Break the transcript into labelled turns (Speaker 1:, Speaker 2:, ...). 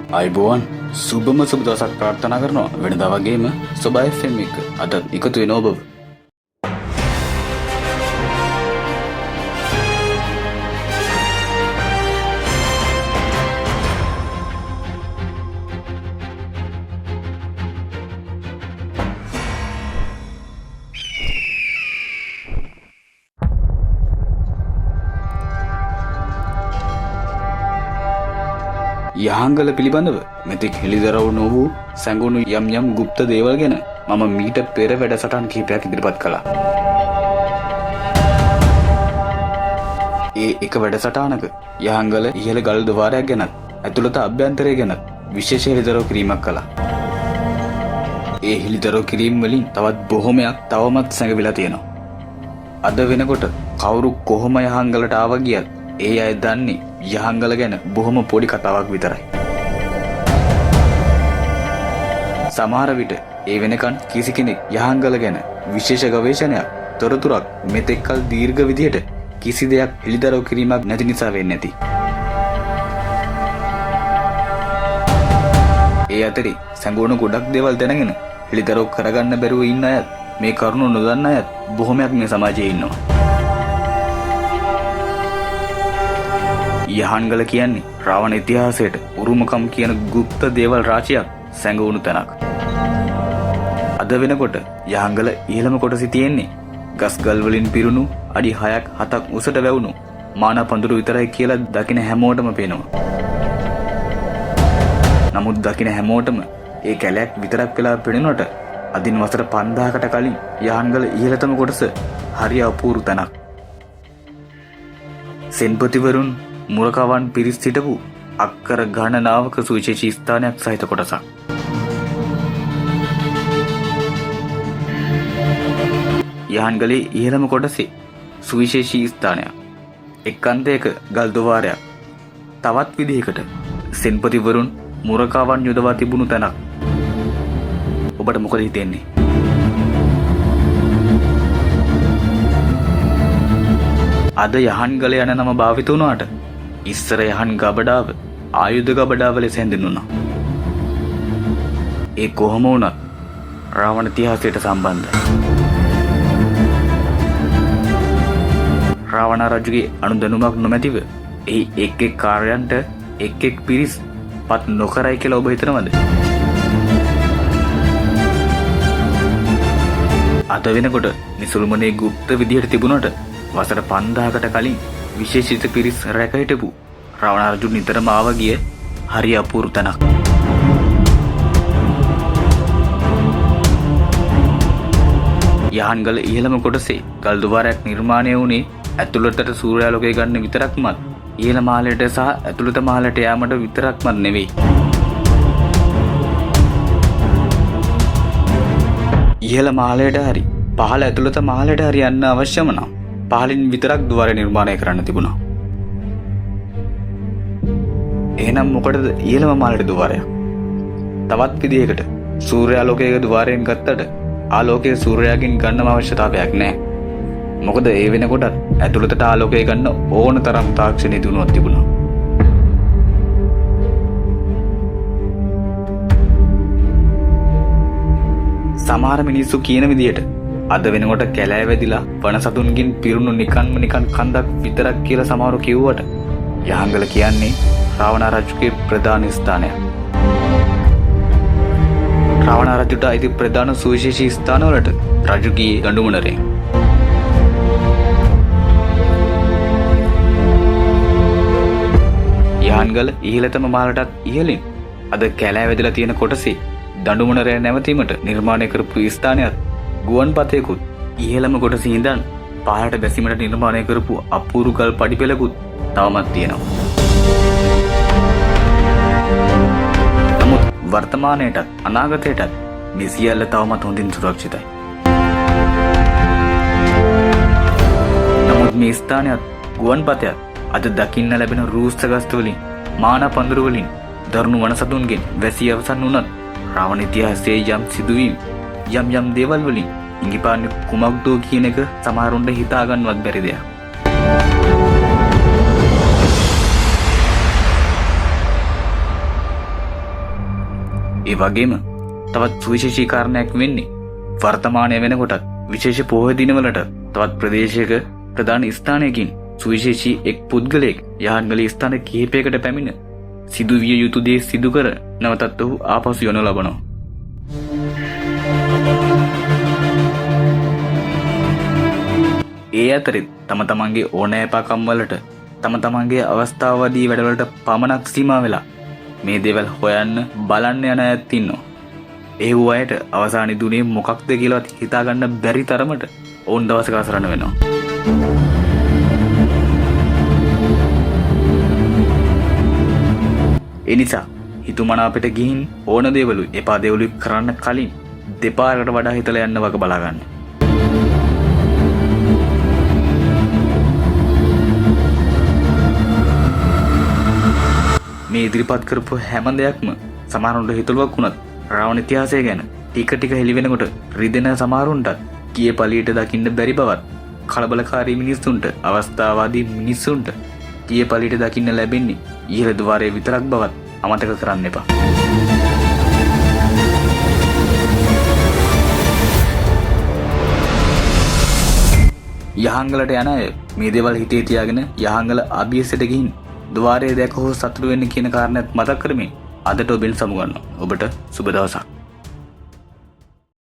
Speaker 1: අයිබෝවන් සුබම සුබ දවසක් ප්‍රාර්ථනා කරනවා වෙනදා වගේම සුබයි FM එක අද එකතු වෙනවා ඔබ. යහංගල පිළිබඳව මෙතෙක් හෙළිදරව් නොවූ සැඟුණු යම් ගුප්ත දේවල් ගැන මම මීට පෙර වැඩසටහන් කිහිපයක් ඉදිරිපත් කළා. ඒ එක වැඩසටහනක යහංගල ඉහළ ගල් ద్వාරයක් ගැනත් ඇතුළත අභ්‍යන්තරය ගැනත් විශේෂ හෙළිදරව් කිරීමක් කළා. ඒ හෙළිදරව් කිරීම වලින් තවත් බොහොමයක් තවමත් සැඟවිලා තියෙනවා. අද වෙනකොට කවුරු කොහොම යහංගලට ආවා ගියත් ඒ අය දන්නේ යහංගල ගැන බොහොම පොඩි කතාවක් විතරයි. සමහර විට ඒ වෙනකන් කිසි කෙනෙක් යහංගල ගැන විශේෂ ගවේෂණයක් තොරතුරක් මෙතෙක්කල් දීර්ඝ විදිහට කිසි දෙයක් හෙළිදරව් කිරීමක් නැති නිසා වෙන්නේ නැති. ඒ අතරේ සැඟවුණු ගොඩක් දේවල් දැනගෙන හෙළිදරව් කරගන්න බැරුව ඉන්න අයත් මේ කරුණු නොදන්න අයත් බොහොමයක් මේ සමාජයේ ඉන්නවා. යහංගල කියන්නේ රාවණ ඉතිහාසයට උරුමකම් කියන ගුප්ත දේවල් රාශියක් සැඟවුණු තැනක්. අද වෙනකොට යහංගල ඉහළම කොටසේ තියෙන්නේ ගස්ගල් වලින් පිරුණු අඩි 6ක් 7ක් උසට වැවුණු මාන පඳුරු විතරයි කියලා දකින හැමෝටම පේනවා. නමුත් දකින හැමෝටම ඒ කැලයක් විතරක් වෙලා පෙනෙනකොට අදින් වසර 5000කට කලින් යහංගල ඉහළතම කොටස හරිය අපූර්ව තැනක්. සෙන්පතිවරුන් මුරකවන් පිරිස් සිටපු අක්කර ගණනාවක සුවිශේෂී ස්ථානයක් සහිත කොටසක්. යහංගලේ ඉහළම කොටසේ සුවිශේෂී ස්ථානයක්. එක් අන්තයක ගල් ద్వාරයක්. තවත් විදිහකට සෙන්පතිවරුන් මුරකවන් යොදවා තිබුණු තැනක්. ඔබට මොකද හිතෙන්නේ? අද යහංගල යන නම භාවිත වුණාට ඉස්සර යහන් ගබඩාව ආයුධ ගබඩාව ලෙස හැඳින්වුණා. ඒ කොහොම වුණත් රාවණ ඉතිහාසයට සම්බන්ධයි. රාවණ රජුගේ අනුදැනුමක් නොමැතිව එහි එක් කාර්යයන්ට එක් පිරිස් පත් නොකරයි කියලා ඔබ හිතනවද? අද වෙනකොට නිසුල්මනේ ගුප්ත විදියට තිබුණාට වසර 5000කට කලින් විශේෂිත පිරිස් රැක හිටපු රාවණ රජු නිතරම ආව ගිය හරි අපූර්ව තැනක්. යහංගල ඉහළම කොටසේ ගල් ద్వාරයක් නිර්මාණය වුණේ ඇතුළතට සූර්යාලෝකය ගන්න විතරක්මත් ඉහළ මාලයට සහ ඇතුළත මාලයට යාමට විතරක්මත් නෙවෙයි. ඉහළ මාලයට හරි පහළ ඇතුළත මාලයට හරි යන්න අවශ්‍යම නම් පහළින් විතරක් ద్వාරය නිර්මාණය කරන්න තිබුණා. එහෙනම් මොකටද ඉහළම මාලයට ద్వාරයක්? තවත් විදිහකට සූර්යාලෝකයක ద్వාරයෙන් ගත්තට ආලෝකය සූර්යයාගෙන් ගන්නම අවශ්‍යතාවයක් නැහැ. මොකද ඒ වෙනකොටත් ඇතුළතට ආලෝකය ගන්න ඕන තරම් තාක්ෂණය දිනුවක් තිබුණා. සමහර මිනිස්සු කියන විදිහට අද වෙනකොට කැලෑ වැදිලා වන සතුන්ගෙන් පිරුණු නිකන් කන්දක් විතරක් කියලා සමහරව කිව්වට යහංගල කියන්නේ රාවණ රජුගේ ප්‍රධාන ස්ථානයක්. රාවණ රජුට අයිති ප්‍රධාන සුවිශේෂී ස්ථානවලට රජු ගියේ ගඬුමුණරේ. යහංගල ඉහළතම මාලටත් ඉහළින් අද කැලෑ වැදිලා තියෙන කොටසේ දඬුමුණරේ නැවතීමට නිර්මාණය කරපු ස්ථානයත් ගුවන්පතේකුත් ඉහළම කොටසේ ඉඳන් පහළට බැසීමට නිර්මාණය කරපු අපූර්ව ගල් පඩිපෙළකුත් තවමත් තියෙනවා. නමුත් වර්තමානයේටත් අනාගතයටත් මේ සියල්ල තවමත් හොඳින් සුරක්ෂිතයි. නමුත් මේ ස්ථානයත් ගුවන්පතයත් අද දකින්න ලැබෙන රූස්ස ගස්ත වලින් මාන පඳුරු වලින් දරුණු වනසතුන්ගෙන් වැසී අවසන් වුණත් රාවණ ඉතිහාසයේ යම් සිදුවීම් යම් දේවල් වලින් ඉඟිපාන්නේ කුමක්ද කියන එක සමහරුන්ට හිතා ගන්නවත් බැරි දෙයක්. ඒ වගේම තවත් සුවිශේෂී කාරණයක් වෙන්නේ වර්තමානය වෙනකොටත් විශේෂ පොහොය දිනවලට තවත් ප්‍රදේශයක ප්‍රධාන ස්ථානයකින් සුවිශේෂී එක් පුද්ගලයෙක් යහන්ගල ස්ථාන කිහිපයකට පැමිණ සිදුවිය යුතු දේ සිදු කර නැවතත් ඔහු ආපසු යනු ලබනවා. ඒ අතරෙත් තම තමන්ගේ ඕනෑපාකම් වලට තම තමන්ගේ අවස්ථාවදී වැඩවලට පමණක් සීමා වෙලා මේ දේවල් හොයන්න බලන්න යන අයත් ඉන්නවා. ඒ වූ අයට අවසානයේ දුනේ මොකක්ද කියලාවත් හිතාගන්න බැරි තරමට ඔවුන් දවසක අසරණ වෙනවා. එනිසා හිතුමනාපෙට ගිහින් ඕන දේවලු එපා දේවලු කරන්න කලින් දෙපාරකට වඩා හිතලා යන්න වගේ බලාගන්න. මේ ඉදිරිපත් කරපු හැම දෙයක්ම සමහරුන්ට හිතලුවක් වුණත් රාවණ ඉතිහාසය ගැන ටික ටික හෙළි වෙනකොට රිදෙන සමහරුන්ට කීයේ පළියට දකින්න බැරි බවත් කලබලකාරී මිනිස්සුන්ට අවස්ථාවාදී මිනිස්සුන්ට කීයේ පළියට දකින්න ලැබෙන්නේ ඉහළ ద్వාරයේ විතරක් බවත් අමතක කරන්න එපා. යහංගලට යන අය මේ දේවල් හිතේ තියාගෙන යහංගල අභියසයට ගිහින් ద్వාරයේ දැක හෝ සතුටු වෙන්න කියන කාරණාත් මතක් කරමින් අදට ඔබෙන් සමුගන්නවා. ඔබට සුබ දවසක්.